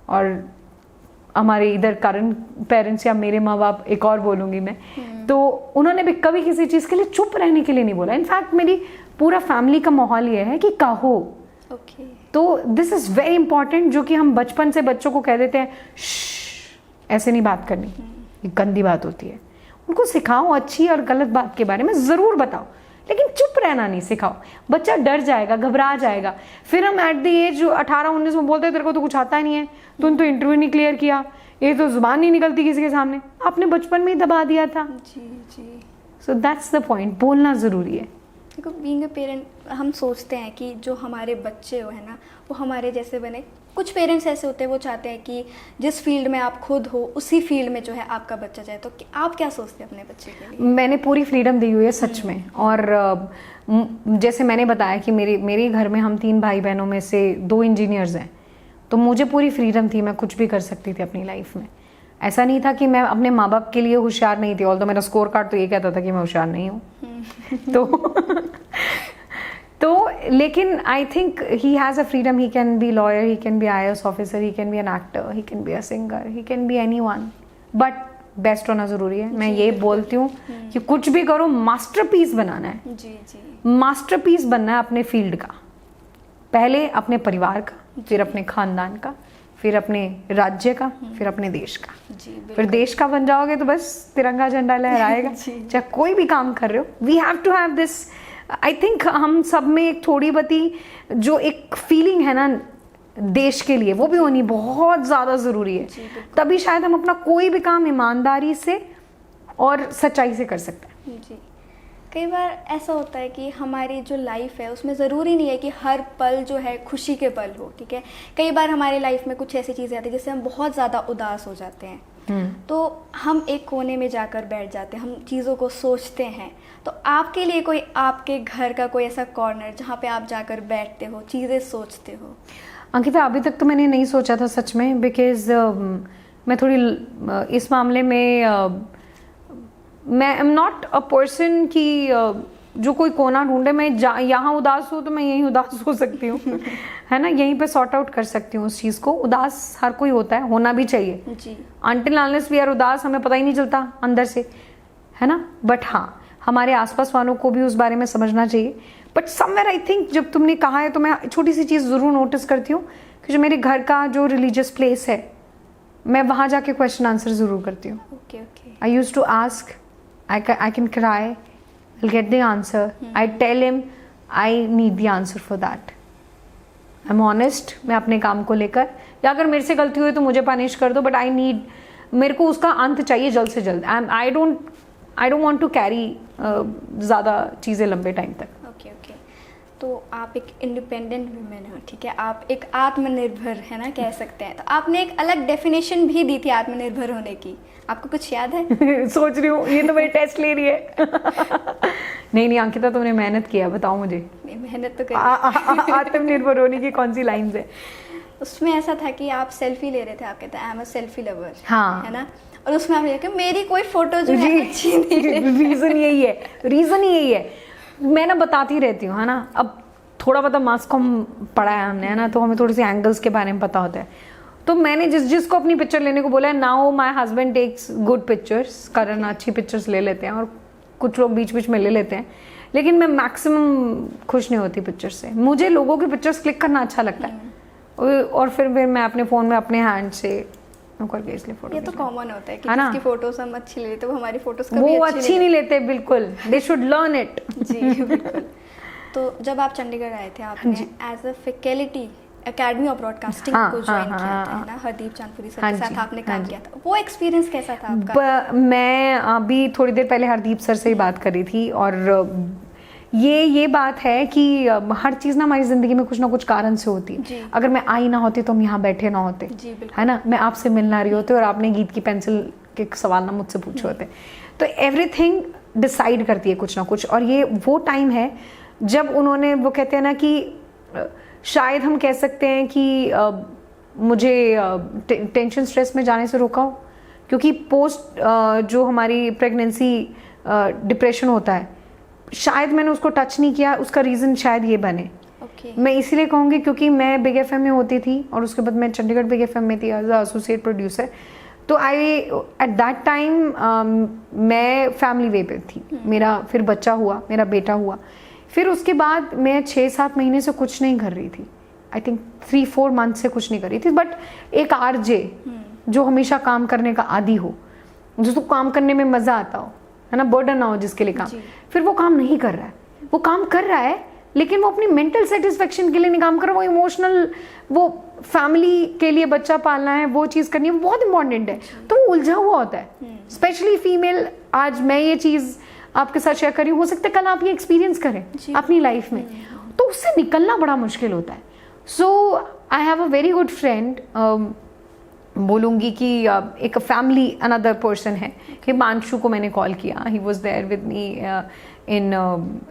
और हमारे इधर करंट पेरेंट्स या मेरे माँ बाप, एक और बोलूँगी मैं, तो उन्होंने भी कभी किसी चीज़ के लिए चुप रहने के लिए नहीं बोला। इनफैक्ट मेरी पूरा फैमिली का माहौल ये है कि कहो। तो दिस इज़ वेरी इंपॉर्टेंट, जो कि हम बचपन से बच्चों को कह देते हैं ऐसे नहीं बात करनी, ये गंदी बात होती है। उनको सिखाओ अच्छी और गलत बात के बारे में ज़रूर बताओ, लेकिन चुप रहना नहीं सिखाओ। बच्चा डर जाएगा, घबरा जाएगा, फिर हम एट द एज 18-19 में बोलते हैं तेरे को तो कुछ आता नहीं है, तूने तो इंटरव्यू नहीं क्लियर किया, ये तो जुबान नहीं निकलती किसी के सामने, आपने बचपन में ही दबा दिया था। जी जी। सो दैट्स द पॉइंट, बोलना ज़रूरी है। देखो, बीइंग अ पेरेंट हम सोचते हैं कि जो हमारे बच्चे हो है ना, वो हमारे जैसे बने, कुछ पेरेंट्स ऐसे होते हैं वो चाहते हैं कि जिस फील्ड में आप खुद हो उसी फील्ड में जो है आपका बच्चा जाए, तो आप क्या सोचते हैं अपने बच्चे के लिए? मैंने पूरी फ्रीडम दी हुई है सच में। और जैसे मैंने बताया कि मेरे घर में हम 3 भाई बहनों में से 2 इंजीनियर्स हैं, तो मुझे पूरी फ्रीडम थी, मैं कुछ भी कर सकती थी अपनी लाइफ में। ऐसा नहीं था कि मैं अपने माँ बाप के लिए होशियार नहीं थी, ऑल्दो मेरा स्कोर कार्ड तो ये कहता था कि मैं होशियार नहीं हूँ। तो लेकिन आई think he has a freedom, he can be lawyer, he can be IAS officer, he can be an actor, he can be a singer, he can be anyone, but best होना ज़रूरी है। मैं ये बोलती हूँ कि कुछ भी करो, मास्टरपीस बनाना है। जी। मास्टरपीस बनना है अपने फील्ड का, पहले अपने परिवार का, फिर अपने खानदान का, फिर अपने राज्य का, फिर अपने देश का। फिर देश का बन जाओगे तो बस तिरंगा झंडा लहराएगा। चाहे कोई भी काम कर रहे हो, we have to have this. I think हम सब में एक थोड़ी बती जो एक फीलिंग है ना देश के लिए, वो भी होनी बहुत ज़्यादा ज़रूरी है। तभी शायद हम अपना कोई भी काम ईमानदारी से और सच्चाई से कर सकते हैं। जी। कई बार ऐसा होता है कि हमारी जो लाइफ है उसमें ज़रूरी नहीं है कि हर पल जो है खुशी के पल हो, ठीक है। कई बार हमारी लाइफ में कुछ ऐसी चीज़ें आती हैं जिससे हम बहुत ज़्यादा उदास हो जाते हैं, तो हम एक कोने में जाकर बैठ जाते हैं, हम चीज़ों को सोचते हैं। तो आपके लिए कोई आपके घर का कोई ऐसा कॉर्नर जहाँ पे आप जाकर बैठते हो, चीज़ें सोचते हो? अंकिता, अभी तक तो मैंने नहीं सोचा था सच में, बिकॉज मैं थोड़ी इस मामले में मैं एम नॉट अ पर्सन कि जो कोई कोना ढूंढे, मैं यहाँ उदास हूँ तो मैं यहीं उदास हो सकती हूँ, है ना, यहीं पे सॉर्ट आउट कर सकती हूँ उस चीज़ को। उदास हर कोई होता है, होना भी चाहिए जी। अनटिल अनलेस वी आर उदास, हमें पता ही नहीं चलता अंदर से, है ना। बट हाँ, हमारे आसपास वालों को भी उस बारे में समझना चाहिए। बट समवेयर आई थिंक जब तुमने कहा है तो मैं छोटी सी चीज़ ज़रूर नोटिस करती हूँ कि जो मेरे घर का जो रिलीजियस प्लेस है, मैं वहाँ जाके क्वेश्चन आंसर ज़रूर करती हूँ। Okay okay. I use to ask, I can cry, I'll get the answer. I tell him I need the answer for that. I'm honest, मैं अपने काम को लेकर, या अगर मेरे से गलती हुई तो मुझे पनिश कर दो, बट आई नीड, मेरे को उसका अंत चाहिए जल्द से जल्द। I don't want to carry ज़्यादा चीज़ें लंबे टाइम तक। Okay okay. तो आप एक इंडिपेंडेंट वुमेन हो, ठीक है, आप एक आत्मनिर्भर, है ना, कह सकते हैं। तो आपने एक अलग डेफिनेशन भी दी थी आत्मनिर्भर होने की, आपको कुछ याद है? सोच रही हूँ, ये तो मेरी टेस्ट ले रही है। नहीं अंकिता, तुमने मेहनत किया, बताओ मुझे। मेहनत तो करी। आत्मनिर्भर होने की कौन सी लाइन्स है? उसमें ऐसा था कि आप सेल्फी ले रहे थे, आप कहते हैं I am a selfie lover, हाँ, है ना, और उसमें आप ये कि मेरी कोई फोटो जो है अच्छी नहीं है। रीजन यही है, मैं ना बताती रहती हूँ, है ना। अब थोड़ा बहुत मास कॉम पढ़ा है हमने, है ना, तो हमें थोड़ी सी एंगल्स के बारे में पता होता है। तो मैंने जिसको अपनी पिक्चर लेने को बोला है, now my husband takes good pictures, Karan अच्छी पिक्चर्स ले लेते हैं, और कुछ लोग बीच बीच में ले लेते हैं, लेकिन मैं मैक्सिमम खुश नहीं होती पिक्चर से। मुझे लोगों की पिक्चर्स क्लिक करना अच्छा लगता है, और फिर मैं अपने फ़ोन में अपने हैंड से करके इसलिए फोटो। ये तो कॉमन होता है कि जिसकी फोटोज हम अच्छी ले लेते, वो हमारी फोटोज कभी वो अच्छी नहीं लेते, बिल्कुल, दे शुड लर्न इट। जी बिल्कुल। तो जब आप चंडीगढ़ आए थे, आपने as a faculty academy of broadcasting को ज्वाइन किया था, है ना, हरदीप चांदपुरी सर के साथ आपने काम किया था। वो एक्सपीरियंस कैसा था आपका? मैं अभी थोड़ी देर पहले हरदीप सर से ही बात कर रही थी, और ये बात है कि हर चीज़ ना हमारी ज़िंदगी में कुछ ना कुछ कारण से होती है। अगर मैं आई ना होती तो हम यहाँ बैठे ना होते, है ना, मैं आपसे मिलना रही होती और आपने गीत की पेंसिल के सवाल ना मुझसे पूछे होते। तो एवरीथिंग डिसाइड करती है कुछ ना कुछ, और ये वो टाइम है जब उन्होंने, वो कहते हैं ना कि शायद हम कह सकते हैं कि मुझे टेंशन स्ट्रेस में जाने से रोका हो, क्योंकि पोस्ट जो हमारी प्रेगनेंसी डिप्रेशन होता है, शायद मैंने उसको टच नहीं किया, उसका रीज़न शायद ये बने। मैं इसीलिए कहूँगी क्योंकि मैं बिग एफएम में होती थी, और उसके बाद मैं चंडीगढ़ बिग एफएम में थी एज अ एसोसिएट प्रोड्यूसर। तो आई एट दैट टाइम मैं फैमिली वे पे थी, मेरा फिर बच्चा हुआ, मेरा बेटा हुआ, फिर उसके बाद मैं 6-7 महीने से कुछ नहीं कर रही थी। आई थिंक 3-4 मंथ से कुछ नहीं कर रही थी। बट एक आरजे जो हमेशा काम करने का आदी हो, जिसको काम करने में मज़ा आता हो, है ना, बर्डन ना हो जिसके लिए काम, फिर वो काम नहीं कर रहा है। वो काम कर रहा है लेकिन वो अपनी मेंटल सेटिस्फेक्शन के लिए नहीं काम कर रहा, वो इमोशनल, वो फैमिली के लिए बच्चा पालना है, वो चीज़ करनी है, वो बहुत इंपॉर्टेंट है। तो वो उलझा हुआ होता है, स्पेशली फीमेल। आज मैं ये चीज़ आपके साथ शेयर कर रही हूँ, हो सकता है कल आप ये एक्सपीरियंस करें अपनी लाइफ में, तो उससे निकलना बड़ा मुश्किल होता है। So I have a very good friend, बोलूँगी कि एक फैमिली अनदर पर्सन है, हिमांशु को मैंने कॉल किया, he was there with me in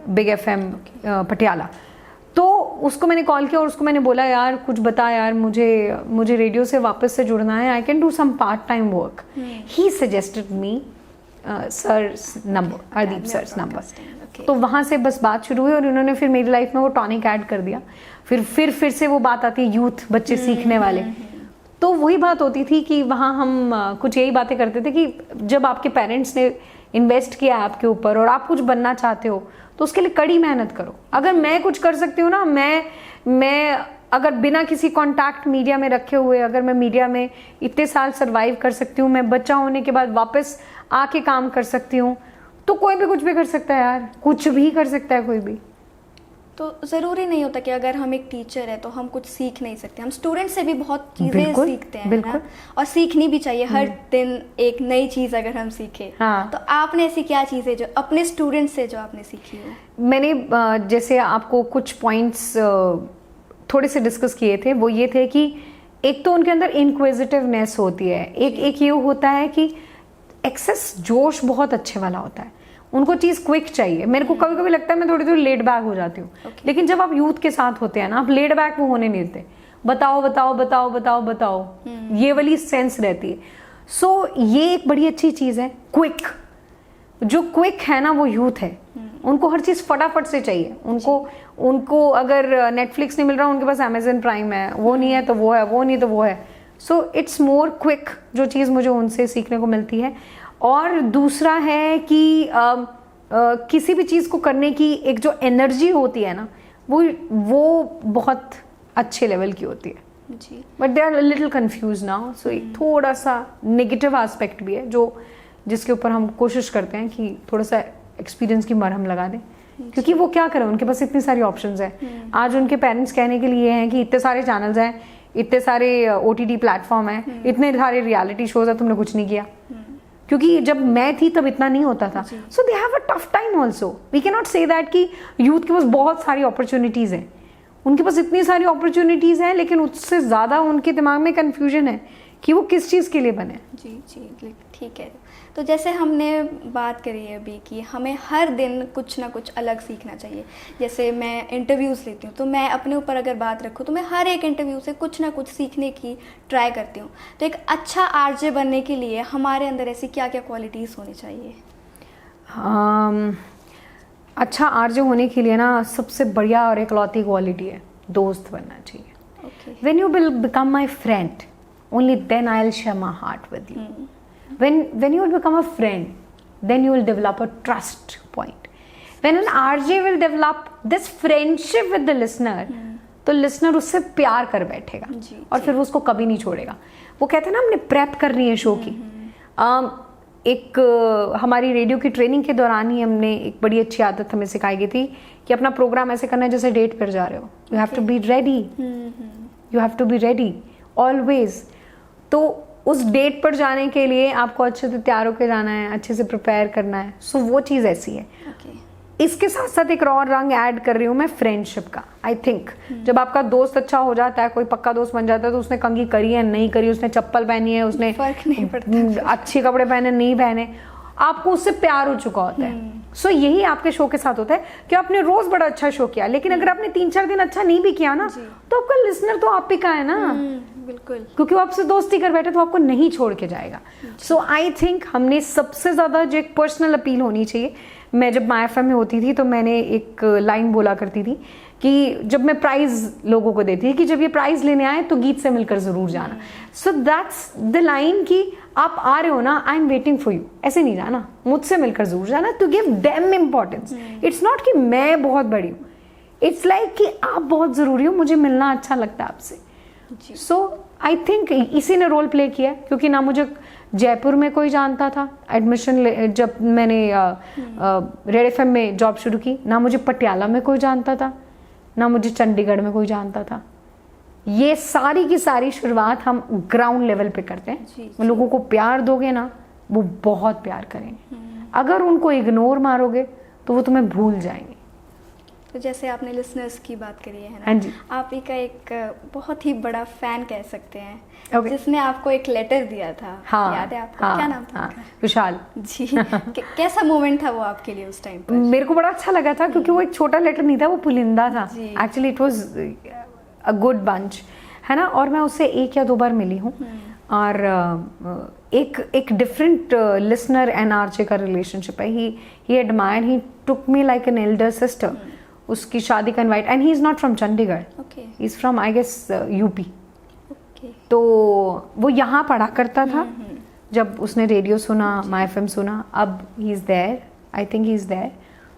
big FM Patiala. तो उसको मैंने कॉल किया और उसको मैंने बोला यार कुछ बता यार, मुझे रेडियो से वापस से जुड़ना है, I can do some part time work. He suggested me sir's number, Hardeep sir's number. तो वहाँ से बस बात शुरू हुई और उन्होंने फिर मेरी लाइफ में वो टॉनिक ऐड कर दिया। फिर से वो बात आती है यूथ, बच्चे सीखने वाले। तो वही बात होती थी कि वहाँ हम कुछ यही बातें करते थे कि जब आपके पेरेंट्स ने इन्वेस्ट किया आपके ऊपर और आप कुछ बनना चाहते हो तो उसके लिए कड़ी मेहनत करो। अगर मैं कुछ कर सकती हूँ ना, मैं अगर बिना किसी कांटेक्ट मीडिया में रखे हुए अगर मैं मीडिया में इतने साल सरवाइव कर सकती हूँ, मैं बच्चा होने के बाद वापस आके काम कर सकती हूँ, तो कोई भी कुछ भी कर सकता है यार, कुछ भी कर सकता है कोई भी। तो ज़रूरी नहीं होता कि अगर हम एक टीचर है तो हम कुछ सीख नहीं सकते, हम स्टूडेंट से भी बहुत चीज़ें सीखते हैं ना, और सीखनी भी चाहिए। हर दिन एक नई चीज़ अगर हम सीखें। हाँ। तो आपने ऐसी क्या चीज़ें जो अपने स्टूडेंट से जो आपने सीखी हो? मैंने जैसे आपको कुछ पॉइंट्स थोड़े से डिस्कस किए थे, वो ये थे कि एक तो उनके अंदर इंक्विजिटिवनेस होती है, एक ये होता है कि एक्सेस जोश बहुत अच्छे वाला होता है, उनको चीज़ क्विक चाहिए। मेरे को कभी कभी लगता है मैं थोड़ी लेड बैक हो जाती हूँ, लेकिन जब आप यूथ के साथ होते हैं ना, आप लेड बैक वो होने नहीं देते, बताओ बताओ बताओ बताओ बताओ, ये वाली सेंस रहती है। सो ये एक बड़ी अच्छी चीज़ है, क्विक। जो क्विक है ना वो यूथ है, उनको हर चीज़ फटाफट से चाहिए। उनको अगर नेटफ्लिक्स नहीं मिल रहा, उनके पास अमेजन प्राइम है, वो नहीं है तो वो है, वो नहीं तो वो है। सो इट्स मोर क्विक, जो चीज़ मुझे उनसे सीखने को मिलती है। और दूसरा है कि किसी भी चीज़ को करने की एक जो एनर्जी होती है ना, वो बहुत अच्छे लेवल की होती है जी। But they are little confuse now. So एक थोड़ा सा नेगेटिव एस्पेक्ट भी है जिसके ऊपर हम कोशिश करते हैं कि थोड़ा सा एक्सपीरियंस की मरहम लगा दें, क्योंकि वो क्या करें, उनके पास इतनी सारी ऑप्शंस हैं। आज उनके पेरेंट्स कहने के लिए हैं कि इतने सारे चैनल्स हैं, इतने सारे OTT प्लेटफॉर्म हैं, इतने सारे रियलिटी शोज हैं, तुमने कुछ नहीं किया। क्योंकि जब मैं थी तब इतना नहीं होता था। So they have a tough time also. We can not say that कि यूथ के पास बहुत सारी अपॉर्चुनिटीज़ हैं, उनके पास इतनी सारी अपॉर्चुनिटीज़ हैं, लेकिन उससे ज़्यादा उनके दिमाग में कन्फ्यूजन है कि वो किस चीज़ के लिए बने। जी ठीक है। तो जैसे हमने बात करी है अभी कि हमें हर दिन कुछ ना कुछ अलग सीखना चाहिए। जैसे मैं इंटरव्यूज़ लेती हूँ, तो मैं अपने ऊपर अगर बात रखूँ तो मैं हर एक इंटरव्यू से कुछ ना कुछ सीखने की ट्राई करती हूँ। तो एक अच्छा आरजे बनने के लिए हमारे अंदर ऐसी क्या क्या क्वालिटीज़ होनी चाहिए? अच्छा आरजे होने के लिए ना सबसे बढ़िया और इकलौती क्वालिटी है दोस्त बनना चाहिए। When you will become my friend, only then I'll share my heart with you. When you will become a friend, then you will develop a trust point. When an RJ will develop this friendship with the listener, तो लिसनर उससे प्यार कर बैठेगा और फिर वो उसको कभी नहीं छोड़ेगा। वो कहते हैं ना, हमने प्रेप करनी है शो की। एक हमारी रेडियो की ट्रेनिंग के दौरान ही हमने एक बड़ी अच्छी आदत हमें सिखाई गई थी कि अपना प्रोग्राम ऐसे करना है जैसे डेट पर जा रहे हो। You have to be ready, you have to be ready always. तो उस डेट पर जाने के लिए आपको अच्छे से तैयार होकर जाना है, अच्छे से प्रिपेयर करना है। सो वो चीज़ ऐसी है। इसके साथ साथ एक और रंग ऐड कर रही हूँ मैं फ्रेंडशिप का। आई थिंक जब आपका दोस्त अच्छा हो जाता है, कोई पक्का दोस्त बन जाता है, तो उसने कंघी करी है नहीं करी, उसने चप्पल पहनी है, उसने फर्क नहीं पड़ता, अच्छे कपड़े पहने नहीं पहने, आपको उससे प्यार हो चुका होता है। सो यही आपके शो के साथ होता है कि आपने रोज बड़ा अच्छा शो किया, लेकिन अगर आपने 3-4 दिन अच्छा नहीं भी किया ना, तो आपका लिसनर तो आप ही का है ना। बिल्कुल, क्योंकि वो आपसे दोस्ती कर बैठे तो आपको नहीं छोड़ के जाएगा। सो आई थिंक हमने सबसे ज्यादा जो एक पर्सनल अपील होनी चाहिए। मैं जब माय एफएम में होती थी तो मैंने एक लाइन बोला करती थी कि जब मैं प्राइज लोगों को देती थी कि जब ये प्राइज लेने आए तो गीत से मिलकर जरूर जाना। सो दैट्स द लाइन कि आप आ रहे हो ना, I am waiting for you, ऐसे नहीं जाना, मुझसे मिलकर जरूर जाना, to give them importance. It's not कि मैं बहुत बड़ी हूँ, इट्स लाइक कि आप बहुत जरूरी हो, मुझे मिलना अच्छा लगता है आपसे। सो आई थिंक इसी ने रोल प्ले किया, क्योंकि ना मुझे जयपुर में कोई जानता था एडमिशन जब मैंने रेड एफएम में जॉब शुरू की, ना मुझे पटियाला में कोई जानता था, ना मुझे चंडीगढ़ में कोई जानता था। ये सारी की सारी शुरुआत हम ग्राउंड लेवल पे करते हैं। लोगों को प्यार दोगे ना, वो बहुत प्यार करेंगे। अगर उनको इग्नोर मारोगे तो वो तुम्हें भूल जाएंगे। तो जैसे आपने लिसनर्स की बात करी है ना, हाँ जी। आप ही का एक बहुत ही बड़ा फैन कह सकते हैं, Okay. जिसने आपको एक लेटर दिया था। हाँ, याद है आपको? हाँ, क्या नाम था हाँ, उनका? विशाल। जी। कैसा मोमेंट था वो आपके लिए उस टाइम पर? मेरे को बड़ा अच्छा लगा था क्योंकि वो एक छोटा लेटर नहीं था, वो पुलिंदा था। जी। Actually it was a good bunch, है ना। और मैं उससे 1 या 2 बार मिली हूँ। और एक डिफरेंट लिसनर एंड आरजे का रिलेशनशिप है। He admire, he took me like an elder sister. उसकी शादी का invite, and he is not from Chandigarh, okay. He is from I guess UP. Okay. तो वो यहाँ पढ़ा करता था जब उसने रेडियो सुना, माई एफएम सुना। अब he is there, I think he is there.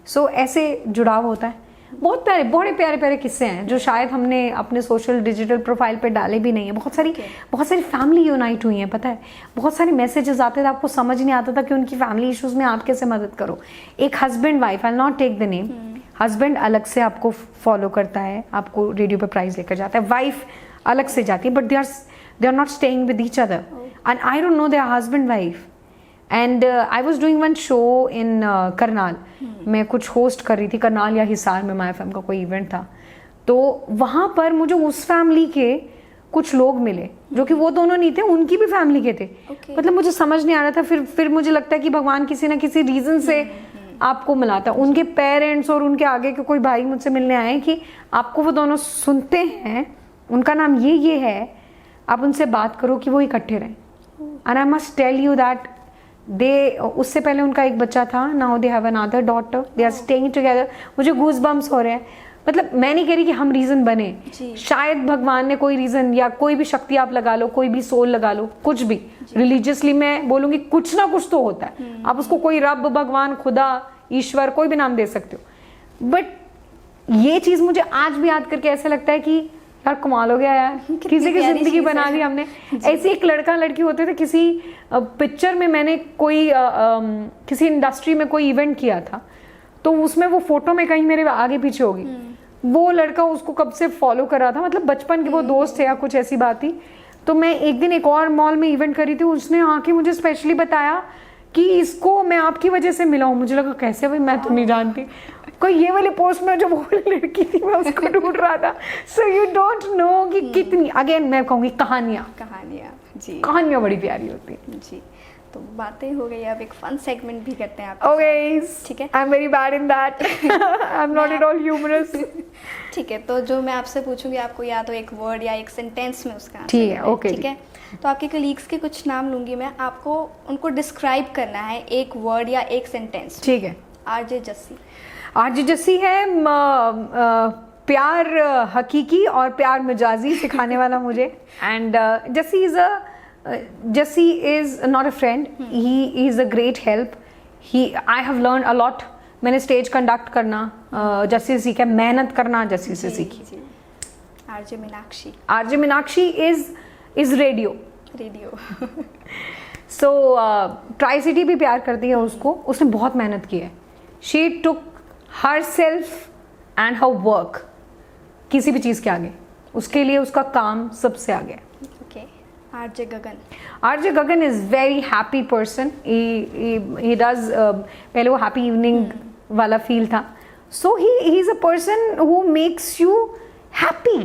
So ऐसे जुड़ाव होता है। बहुत प्यारे, बड़े प्यारे प्यारे किस्से हैं जो शायद हमने अपने सोशल डिजिटल प्रोफाइल पे डाले भी नहीं है। बहुत सारी फैमिली यूनाइट हुई है, पता है। बहुत सारे मैसेजेस आते थे, आपको समझ नहीं आता था कि उनकी फैमिली इश्यूज में आप कैसे मदद करो। एक husband wife, I will not take the name, husband अलग से आपको फॉलो करता है, आपको रेडियो पे प्राइज लेकर जाता है, वाइफ अलग से जाती है, but they are not staying with each other, and I don't know they are husband wife. And I was doing one show in Karnal. मैं कुछ होस्ट कर रही थी करनाल या हिसार में, माई एफएम का कोई इवेंट था। तो वहाँ पर मुझे उस फैमिली के कुछ लोग मिले जो कि वो दोनों नहीं थे, उनकी भी फैमिली के थे। Okay. मतलब मुझे समझ नहीं आ रहा था। फिर मुझे लगता है कि भगवान किसी ना किसी रीजन से आपको मिलाता है। उनके पेरेंट्स और उनके आगे के कोई भाई मुझसे मिलने आए कि आपको वो दोनों सुनते हैं, उनका नाम ये है, आप उनसे बात करो कि वो इकट्ठे रहें। And I must tell you that उससे पहले उनका एक बच्चा था, now they have another daughter, they are staying together. मुझे गूज बम्स हो रहे हैं। मतलब मैं नहीं कह रही कि हम रीजन बने, शायद भगवान ने कोई रीजन या कोई भी शक्ति आप लगा लो, कोई भी सोल लगा लो, कुछ भी रिलीजियसली मैं बोलूंगी कुछ ना कुछ तो होता है। आप उसको कोई रब, भगवान, खुदा, ईश्वर, कोई भी नाम दे सकते हो। बट ये चीज मुझे आज भी याद करके ऐसा लगता है कि यार कमाल हो गया यार, किसी की जिंदगी बना दी हमने। ऐसे एक लड़का लड़की होते थे, किसी पिक्चर में मैंने कोई किसी इंडस्ट्री में कोई इवेंट किया था, तो उसमें वो फोटो में कहीं मेरे आगे पीछे होगी। वो लड़का उसको कब से फॉलो कर रहा था, मतलब बचपन के वो दोस्त थे या कुछ ऐसी बात थी। तो मैं एक दिन एक और मॉल में इवेंट करी थी, उसने आके मुझे स्पेशली बताया कि इसको मैं आपकी वजह से मिला हूँ। मुझे लगा कैसे भाई, मैं तो नहीं जानती। कोई ये वाली पोस्ट में जो वो लड़की थी मैं उसको ढूंढ रहा था। सो यू डोंट नो कि कितनी, अगेन मैं कहूँगी कहानियाँ जी, कहानियाँ बड़ी प्यारी होती हैं। जी। तो बातें हो गई, अब एक फन सेगमेंट भी करते हैं आप। ओके, ठीक है। I am very bad in that, I am not at all humorous. ठीक है, तो जो मैं आपसे पूछूंगी आपको या तो एक वर्ड या एक सेंटेंस में उसका आंसर ठीक है, देना है, ओके, ठीक है। तो आपके कलीग्स के कुछ नाम लूंगी मैं, आपको उनको डिस्क्राइब करना है एक वर्ड या एक सेंटेंस। ठीक है। आरजे जस्सी। आरजे जस्सी है प्यार हकीकी और प्यार मजाजी सिखाने वाला मुझे। And Jassi is not a friend, he is a great help. I have learn a lot. मैंने स्टेज कंडक्ट करना जस्सी से सीखा, मेहनत करना जस्सी से सीखी। RJ Meenakshi. RJ Meenakshi is radio. So tri city भी प्यार करती है उसको, उसने बहुत मेहनत की है। She took her self and her work किसी भी चीज़ के आगे, उसके लिए उसका काम सबसे आगे। Okay. RJ Gagan. RJ Gagan is very happy person. He does, पहले वो हैप्पी इवनिंग वाला फील था। So he is a person who makes you happy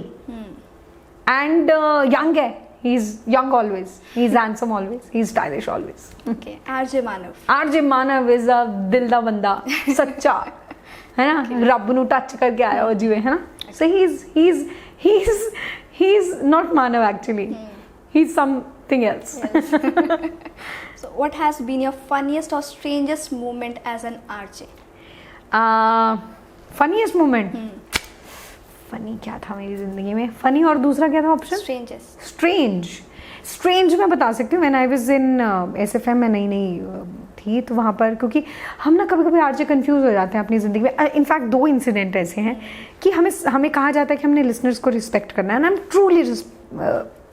and young है। He is young always. He is handsome always. He is stylish always. Okay. RJ Manav. RJ Manav is a दिल दा बंदा, सच्चा, है ना, रब नू टच करके आया हो जिवे, है ना। So he is not Manav actually. He is something else. So what has been your funniest or strangest moment as an RJ? Funniest moment. Funny क्या था मेरी जिंदगी में? फनी और दूसरा क्या था ऑप्शन? स्ट्रेंज मैं बता सकती हूँ। When I was in SFM में नई थी, तो वहाँ पर क्योंकि हम ना कभी कभी आरजे कंफ्यूज हो जाते हैं अपनी ज़िंदगी में। इनफैक्ट 2 इंसिडेंट ऐसे हैं कि हमें कहा जाता है कि हमने लिसनर्स को रिस्पेक्ट करना है, and I am truly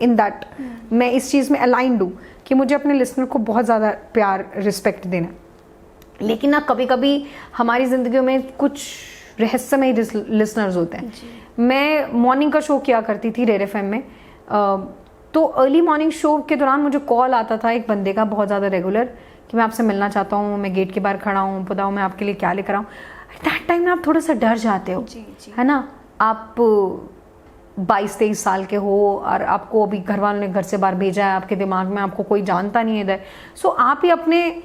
in that. मैं इस चीज़ में अलाइंड हूँ कि मुझे अपने लिसनर को बहुत ज़्यादा प्यार रिस्पेक्ट देना। लेकिन ना कभी कभी हमारी ज़िंदगियों में कुछ रहस्यमय लिसनर्स होते हैं। मैं मॉर्निंग का शो किया करती थी रेड एफएम में, तो अर्ली मॉर्निंग शो के दौरान मुझे कॉल आता था एक बंदे का बहुत ज़्यादा रेगुलर कि मैं आपसे मिलना चाहता हूँ, मैं गेट के बाहर खड़ा हूँ, बताओ मैं आपके लिए क्या लेकर आऊँ। दैट टाइम में आप थोड़ा सा डर जाते हो, जी जी है ना। आप 22-23 साल के हो और आपको अभी घर वालों ने घर से बाहर भेजा है, आपके दिमाग में आपको कोई जानता नहीं है इधर। सो आप ही अपने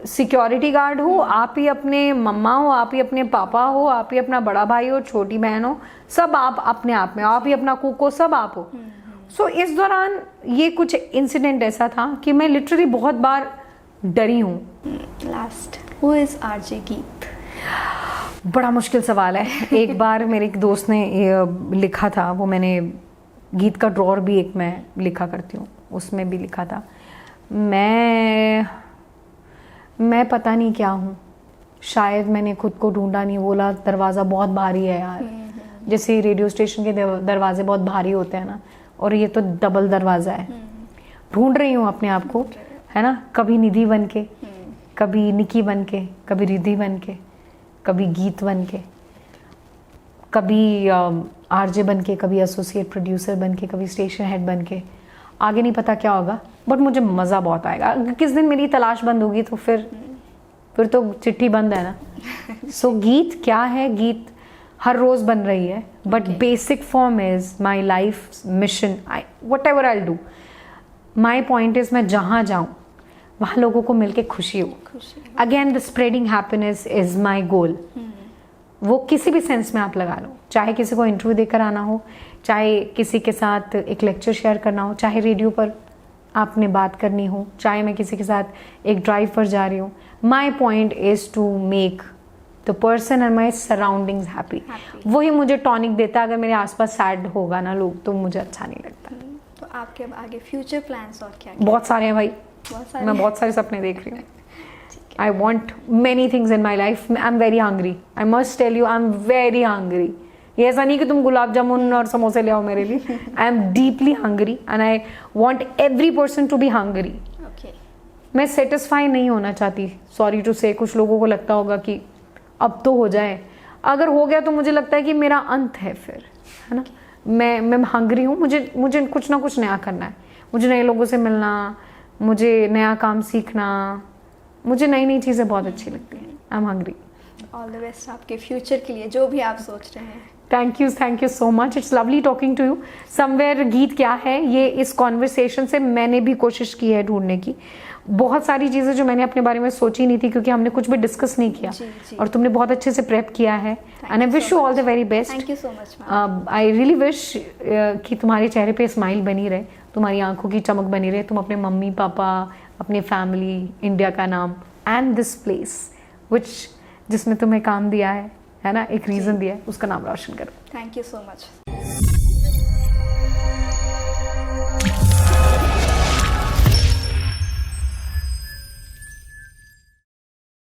सिक्योरिटी गार्ड हो, आप ही अपने मम्मा हो, आप ही अपने पापा हो, आप ही अपना बड़ा भाई हो, छोटी बहन हो, सब आप अपने आप में, आप ही अपना कुक हो, सब आप हो। सो इस दौरान ये कुछ इंसिडेंट ऐसा था कि मैं लिटरली बहुत बार डरी हूँ। लास्ट हु इज आरजे गीत? बड़ा मुश्किल सवाल है। एक बार मेरे एक दोस्त ने लिखा था, वो मैंने गीत का ड्रॉर भी एक मैं लिखा करती हूँ, उसमें भी लिखा था, मैं पता नहीं क्या हूँ, शायद मैंने खुद को ढूंढा नहीं, बोला दरवाज़ा बहुत भारी है यार। जैसे रेडियो स्टेशन के दरवाजे बहुत भारी होते हैं ना, और ये तो डबल दरवाज़ा है। ढूंढ रही हूँ अपने आप को, है ना, कभी निधि बन के, कभी निकी बन के, कभी रिद्धि बन के, कभी गीत बन के, कभी आरजे बन के, कभी एसोसिएट प्रोड्यूसर बन के, कभी स्टेशन हेड बन के। आगे नहीं पता क्या होगा, बट मुझे मज़ा बहुत आएगा। किस दिन मेरी तलाश बंद होगी तो फिर तो चिट्ठी बंद है ना। सो गीत क्या है? गीत हर रोज़ बन रही है, but basic form is my life mission. Whatever I do, my point is मैं जहाँ जाऊँ वहाँ लोगों को मिलके खुशी हो। Again the spreading happiness is my goal. वो किसी भी सेंस में आप लगा लो, चाहे किसी को इंटरव्यू देकर आना हो, चाहे किसी के साथ एक लेक्चर शेयर करना हो, चाहे रेडियो पर आपने बात करनी हो, चाहे मैं किसी के साथ एक ड्राइव पर जा रही हूँ। My point is to make the person and my surroundings happy. वही मुझे टॉनिक देता है। अगर मेरे आसपास सैड होगा ना लोग, तो मुझे अच्छा नहीं लगता। तो आपके आगे फ्यूचर प्लान्स और क्या? बहुत सारे हैं भाई, मैं बहुत सारे सपने देख रही हूँ। I want many things in my life. I'm very hungry. I must tell you, I'm very hungry. ये ऐसा नहीं कि तुम गुलाब जामुन और समोसे ले आओ मेरे लिए। I am deeply hungry and I want every person to be hungry. Okay. मैं satisfy नहीं होना चाहती। Sorry to say, कुछ लोगों को लगता होगा कि अब तो हो जाए। अगर हो गया तो मुझे लगता है कि मेरा अंत है फिर, है ना। मैं हंग्री हूँ, मुझे कुछ ना कुछ नया करना है। मुझे नए लोगों से मिलना, मुझे नया काम सीखना, मुझे नई नई चीज़ें बहुत अच्छी लगती हैं। I am hungry. All the best आपके फ्यूचर के लिए, जो भी आप सोच रहे हैं। Thank you so much. It's lovely talking to you. Somewhere Geet क्या है, ये इस कॉन्वर्सेशन से मैंने भी कोशिश की है ढूंढने की। बहुत सारी चीज़ें जो मैंने अपने बारे में सोची नहीं थी, क्योंकि हमने कुछ भी डिस्कस नहीं किया। जी। और तुमने बहुत अच्छे से प्रेप किया है। And I wish you all the very best. Thank you so much. I really wish कि तुम्हारे चेहरे पे स्माइल बनी रहे, तुम्हारी आंखों की चमक बनी रहे, तुम अपने मम्मी पापा, अपने फैमिली, इंडिया का नाम एंड दिस प्लेस जिसमें तुम्हें काम दिया है ना, एक रीज़न दिया है, उसका नाम रोशन करो। Thank you so much.